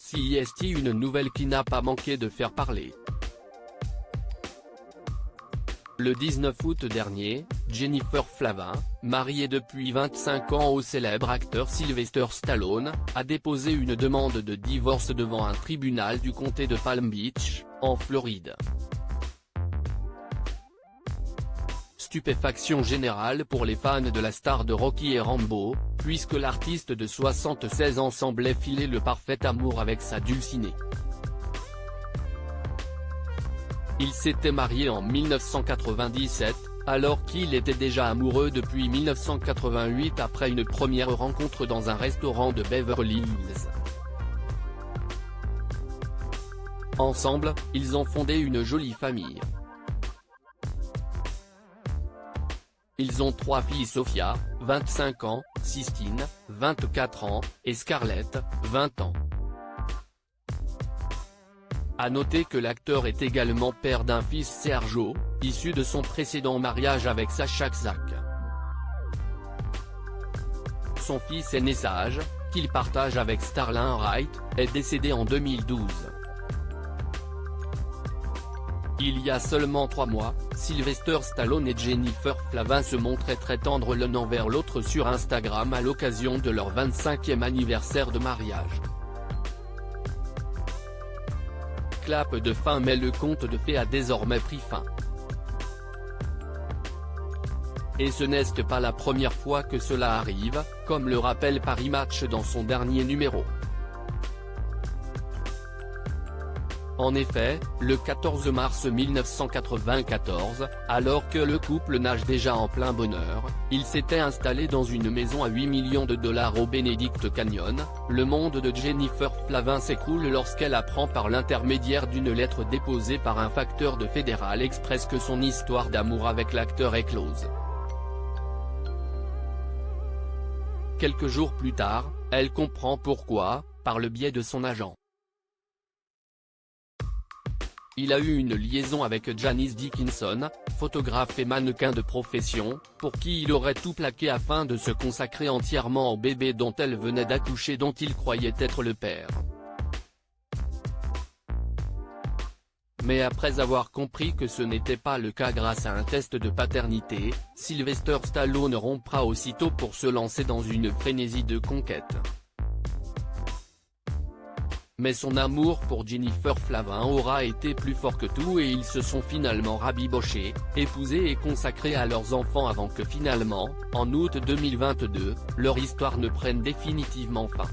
CIST, une nouvelle qui n'a pas manqué de faire parler. Le 19 août dernier, Jennifer Flavin, mariée depuis 25 ans au célèbre acteur Sylvester Stallone, a déposé une demande de divorce devant un tribunal du comté de Palm Beach, en Floride. Stupéfaction générale pour les fans de la star de Rocky et Rambo, puisque l'artiste de 76 ans semblait filer le parfait amour avec sa dulcinée. Il s'était marié en 1997, alors qu'il était déjà amoureux depuis 1988 après une première rencontre dans un restaurant de Beverly Hills. Ensemble, ils ont fondé une jolie famille. Ils ont 3 filles: Sophia, 25 ans, Sistine, 24 ans, et Scarlett, 20 ans. À noter que l'acteur est également père d'un fils, Sergio, issu de son précédent mariage avec Sasha Czak. Son fils aîné Sage, qu'il partage avec Starlin Wright, est décédé en 2012. Il y a seulement 3 mois, Sylvester Stallone et Jennifer Flavin se montraient très tendres l'un envers l'autre sur Instagram à l'occasion de leur 25e anniversaire de mariage. Clap de fin, mais le conte de fées a désormais pris fin. Et ce n'est pas la première fois que cela arrive, comme le rappelle Paris Match dans son dernier numéro. En effet, le 14 mars 1994, alors que le couple nage déjà en plein bonheur, il s'était installé dans une maison à 8 millions de dollars au Benedict Canyon. Le monde de Jennifer Flavin s'écroule lorsqu'elle apprend par l'intermédiaire d'une lettre déposée par un facteur de Federal Express que son histoire d'amour avec l'acteur est close. Quelques jours plus tard, elle comprend pourquoi, par le biais de son agent. Il a eu une liaison avec Janice Dickinson, photographe et mannequin de profession, pour qui il aurait tout plaqué afin de se consacrer entièrement au bébé dont elle venait d'accoucher, dont il croyait être le père. Mais après avoir compris que ce n'était pas le cas grâce à un test de paternité, Sylvester Stallone rompra aussitôt pour se lancer dans une frénésie de conquête. Mais son amour pour Jennifer Flavin aura été plus fort que tout et ils se sont finalement rabibochés, épousés et consacrés à leurs enfants avant que finalement, en août 2022, leur histoire ne prenne définitivement fin.